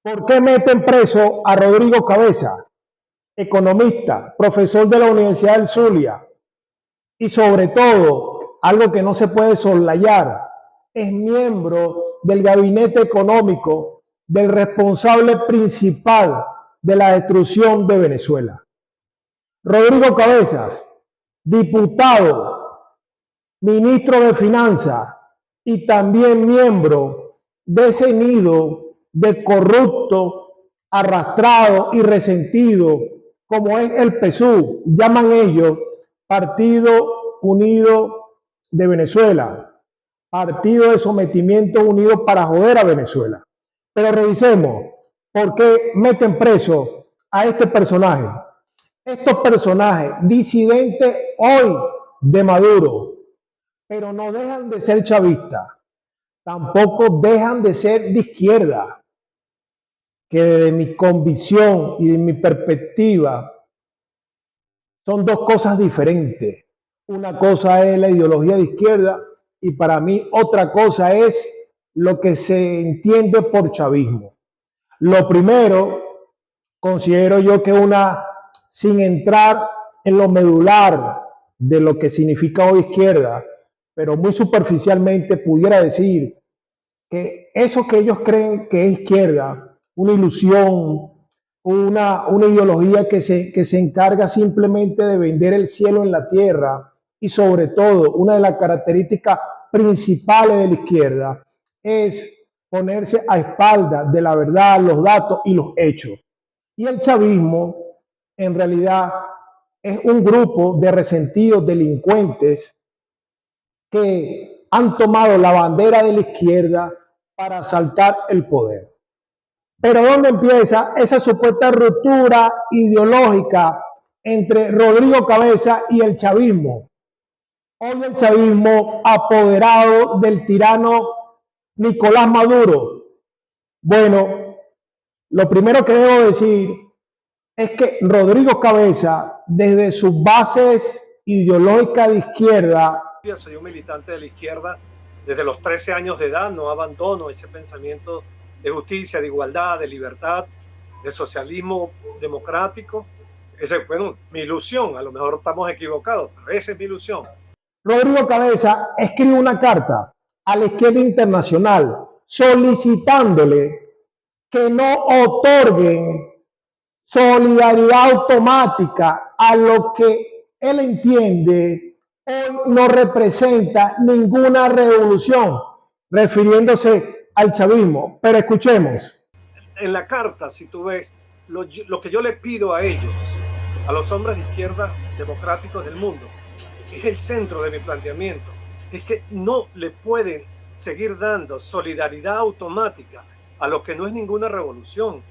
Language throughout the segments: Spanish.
¿Por qué meten preso a Rodrigo Cabeza, economista, profesor de la Universidad del Zulia? Y sobre todo, algo que no se puede soslayar, es miembro del gabinete económico del responsable principal de la destrucción de Venezuela. Rodrigo Cabezas, diputado, ministro de Finanzas y también miembro de ese nido de corrupto, arrastrado y resentido, como es el PSUV, llaman ellos Partido Unido de Venezuela, Partido de Sometimiento Unido para joder a Venezuela. Pero revisemos por qué meten preso a este personaje. Estos personajes disidentes hoy de Maduro, pero no dejan de ser chavistas, tampoco dejan de ser de izquierda, que desde mi convicción y de mi perspectiva son dos cosas diferentes. Una cosa es la ideología de izquierda y para mí otra cosa es lo que se entiende por chavismo. Lo primero, considero yo que sin entrar en lo medular de lo que significa hoy izquierda, pero muy superficialmente pudiera decir que eso que ellos creen que es izquierda, una ilusión, una ideología que se encarga simplemente de vender el cielo en la tierra y sobre todo una de las características principales de la izquierda es ponerse a espaldas de la verdad, los datos y los hechos. Y el chavismo en realidad es un grupo de resentidos delincuentes que han tomado la bandera de la izquierda para asaltar el poder. Pero ¿dónde empieza esa supuesta ruptura ideológica entre Rodrigo Cabeza y el chavismo? Hoy el chavismo apoderado del tirano Nicolás Maduro. Bueno, lo primero que debo decir es que Rodrigo Cabeza, desde sus bases ideológicas de izquierda, soy un militante de la izquierda desde los 13 años de edad, no abandono ese pensamiento de justicia, de igualdad, de libertad, de socialismo democrático. Esa es, bueno, mi ilusión, a lo mejor estamos equivocados, pero esa es mi ilusión. Rodrigo Cabeza escribe una carta a la izquierda internacional solicitándole que no otorguen solidaridad automática a lo que él entiende hoy no representa ninguna revolución, refiriéndose al chavismo. Pero escuchemos. En la carta, si tú ves, lo que yo le pido a ellos, a los hombres de izquierda democráticos del mundo, es el centro de mi planteamiento, es que no le pueden seguir dando solidaridad automática a lo que no es ninguna revolución.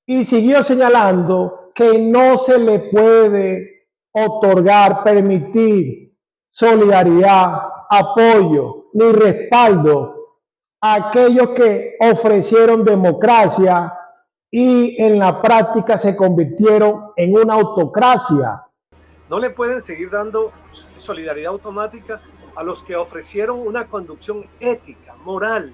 Y siguió señalando que no se le puede otorgar, permitir solidaridad, apoyo ni respaldo a aquellos que ofrecieron democracia y en la práctica se convirtieron en una autocracia. No le pueden seguir dando solidaridad automática a los que ofrecieron una conducción ética, moral,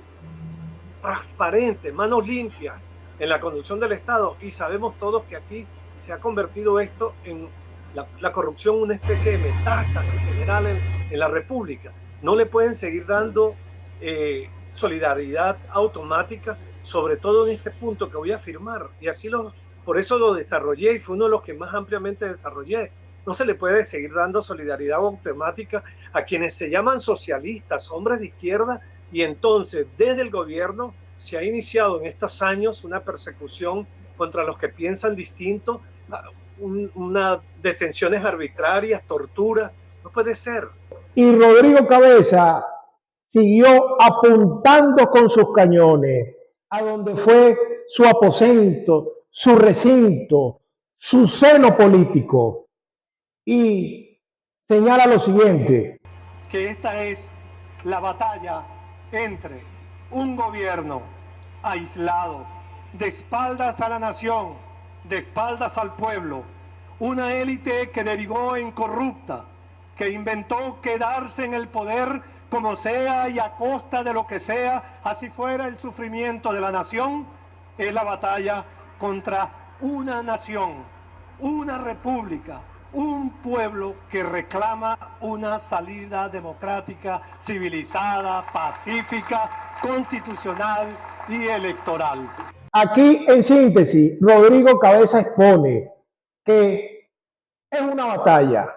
transparente, manos limpias en la conducción del Estado, y sabemos todos que aquí se ha convertido esto en la corrupción, una especie de metástasis general en la República. No le pueden seguir dando solidaridad automática, sobre todo en este punto que voy a afirmar, y así por eso lo desarrollé y fue uno de los que más ampliamente desarrollé. No se le puede seguir dando solidaridad automática a quienes se llaman socialistas, hombres de izquierda, y entonces desde el gobierno se ha iniciado en estos años una persecución contra los que piensan distinto, unas detenciones arbitrarias, torturas. No puede ser. Y Rodrigo Cabeza siguió apuntando con sus cañones a donde fue su aposento, su recinto, su seno político. Y señala lo siguiente: que esta es la batalla entre un gobierno aislado, de espaldas a la nación, de espaldas al pueblo, una élite que derivó en corrupta, que inventó quedarse en el poder como sea y a costa de lo que sea, así fuera el sufrimiento de la nación, es la batalla contra una nación, una república, un pueblo que reclama una salida democrática, civilizada, pacífica, constitucional y electoral. Aquí, en síntesis, Rodrigo Cabeza expone que es una batalla,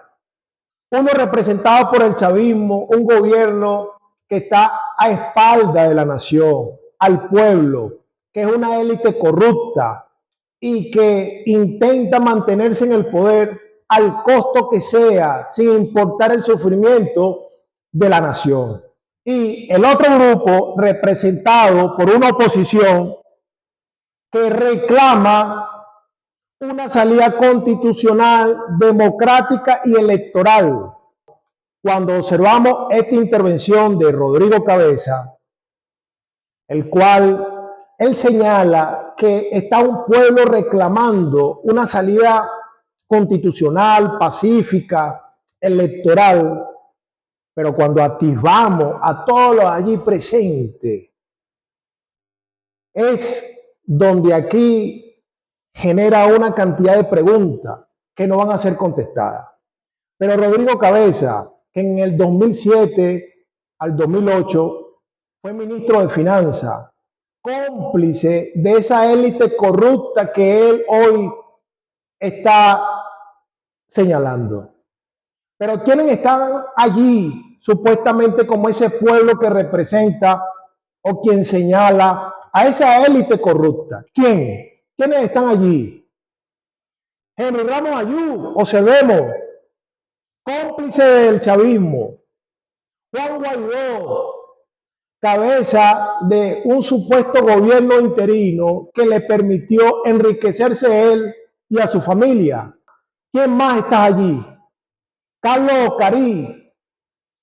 uno representado por el chavismo, un gobierno que está a espalda de la nación, al pueblo, que es una élite corrupta y que intenta mantenerse en el poder al costo que sea, sin importar el sufrimiento de la nación. Y el otro grupo, representado por una oposición que reclama una salida constitucional, democrática y electoral. Cuando observamos esta intervención de Rodrigo Cabeza, el cual él señala que está un pueblo reclamando una salida constitucional, pacífica, electoral, pero cuando atisbamos a todos los allí presentes, es donde aquí genera una cantidad de preguntas que no van a ser contestadas. Pero Rodrigo Cabeza, que en el 2007 al 2008 fue ministro de Finanzas, cómplice de esa élite corrupta que él hoy está señalando. Pero ¿quiénes están allí supuestamente como ese pueblo que representa o quien señala a esa élite corrupta? ¿Quiénes están allí? Henry Ramos Ayú, observemos, cómplice del chavismo. Juan Guaidó, cabeza de un supuesto gobierno interino que le permitió enriquecerse a él y a su familia. ¿Quién más está allí? Carlos Ocarí,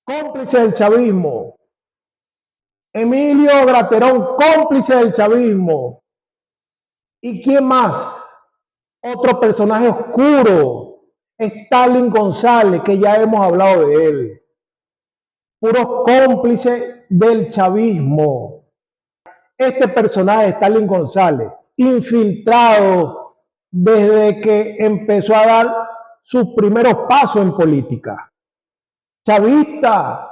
cómplice del chavismo. Emilio Graterón, cómplice del chavismo. ¿Y quién más? Otro personaje oscuro, Stalin González, que ya hemos hablado de él. Puros cómplices del chavismo. Este personaje, Stalin González, infiltrado desde que empezó a dar sus primeros pasos en política. Chavista.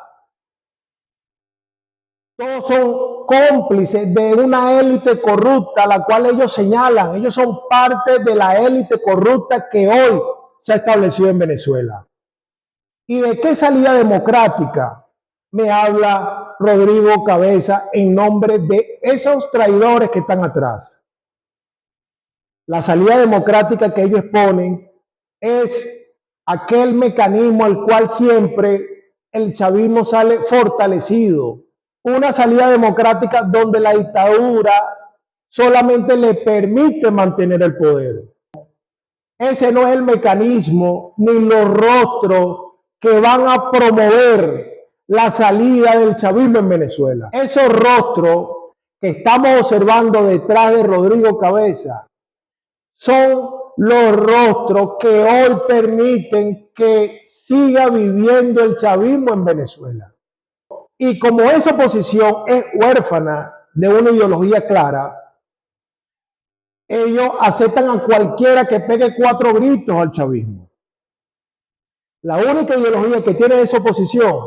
Todos son cómplices de una élite corrupta, a la cual ellos señalan. Ellos son parte de la élite corrupta que hoy se ha establecido en Venezuela. ¿Y de qué salida democrática me habla Rodrigo Cabeza en nombre de esos traidores que están atrás? La salida democrática que ellos exponen es aquel mecanismo al cual siempre el chavismo sale fortalecido. Una salida democrática donde la dictadura solamente le permite mantener el poder. Ese no es el mecanismo ni los rostros que van a promover la salida del chavismo en Venezuela. Esos rostros que estamos observando detrás de Rodrigo Cabeza son los rostros que hoy permiten que siga viviendo el chavismo en Venezuela. Y como esa oposición es huérfana de una ideología clara, ellos aceptan a cualquiera que pegue 4 gritos al chavismo. La única ideología que tiene esa oposición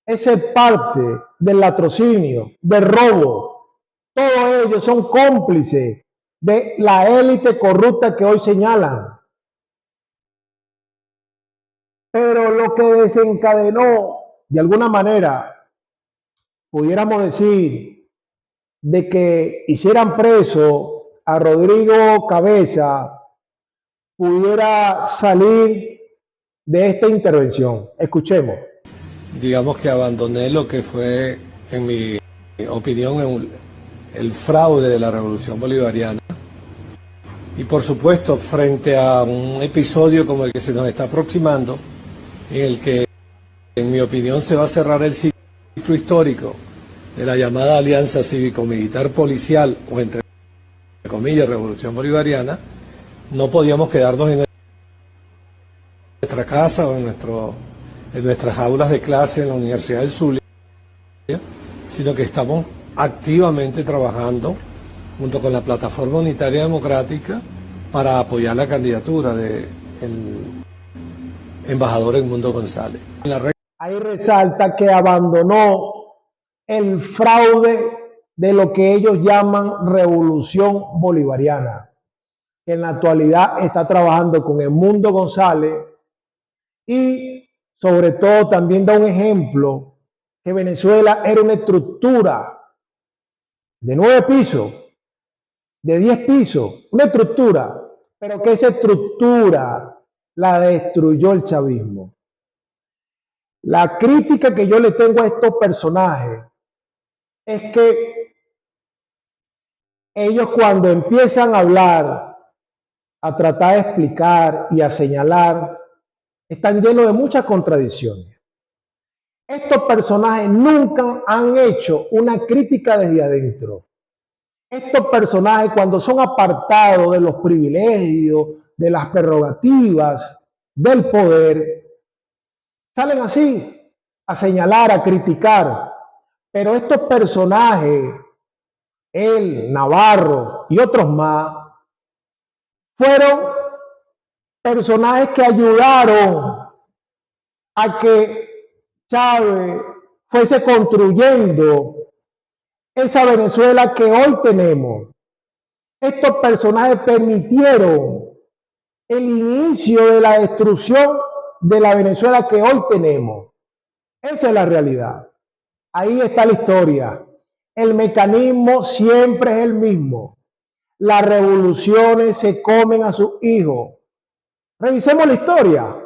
es ser parte del latrocinio, del robo. Todos ellos son cómplices de la élite corrupta que hoy señalan. Pero lo que desencadenó, de alguna manera, pudiéramos decir, de que hicieran preso a Rodrigo Cabeza, pudiera salir de esta intervención. Escuchemos. Digamos que abandoné lo que fue, en mi opinión, el fraude de la Revolución Bolivariana. Y por supuesto, frente a un episodio como el que se nos está aproximando, en el que, en mi opinión, se va a cerrar el ciclo histórico de la llamada alianza cívico-militar policial, o entre comillas, Revolución Bolivariana, no podíamos quedarnos en nuestra casa o en nuestras aulas de clase en la Universidad del Zulia, sino que estamos activamente trabajando junto con la Plataforma Unitaria Democrática, para apoyar la candidatura del embajador Edmundo González. Ahí resalta que abandonó el fraude de lo que ellos llaman revolución bolivariana, que en la actualidad está trabajando con Edmundo González y sobre todo también da un ejemplo que Venezuela era una estructura de 9 pisos, de 10 pisos, una estructura, pero que esa estructura la destruyó el chavismo. La crítica que yo le tengo a estos personajes es que ellos cuando empiezan a hablar, a tratar de explicar y a señalar, están llenos de muchas contradicciones. Estos personajes nunca han hecho una crítica desde adentro. Estos personajes, cuando son apartados de los privilegios, de las prerrogativas, del poder, salen así, a señalar, a criticar. Pero estos personajes, él, Navarro y otros más, fueron personajes que ayudaron a que Chávez fuese construyendo esa Venezuela que hoy tenemos. Estos personajes permitieron el inicio de la destrucción de la Venezuela que hoy tenemos. Esa es la realidad. Ahí está la historia. El mecanismo siempre es el mismo. Las revoluciones se comen a sus hijos. Revisemos la historia.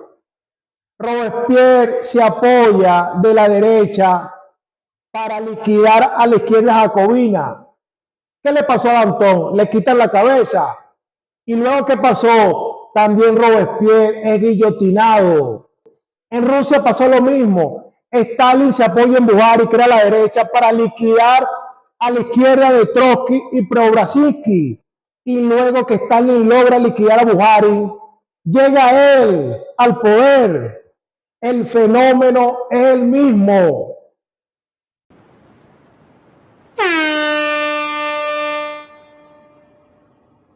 Robespierre se apoya de la derecha para liquidar a la izquierda jacobina. ¿Qué le pasó a Danton? Le quitan la cabeza. ¿Y luego qué pasó? También Robespierre es guillotinado. En Rusia pasó lo mismo. Stalin se apoya en Buhari, que era la derecha, para liquidar a la izquierda de Trotsky y Preobrazhensky. Y luego que Stalin logra liquidar a Buhari, llega él al poder. El fenómeno es el mismo.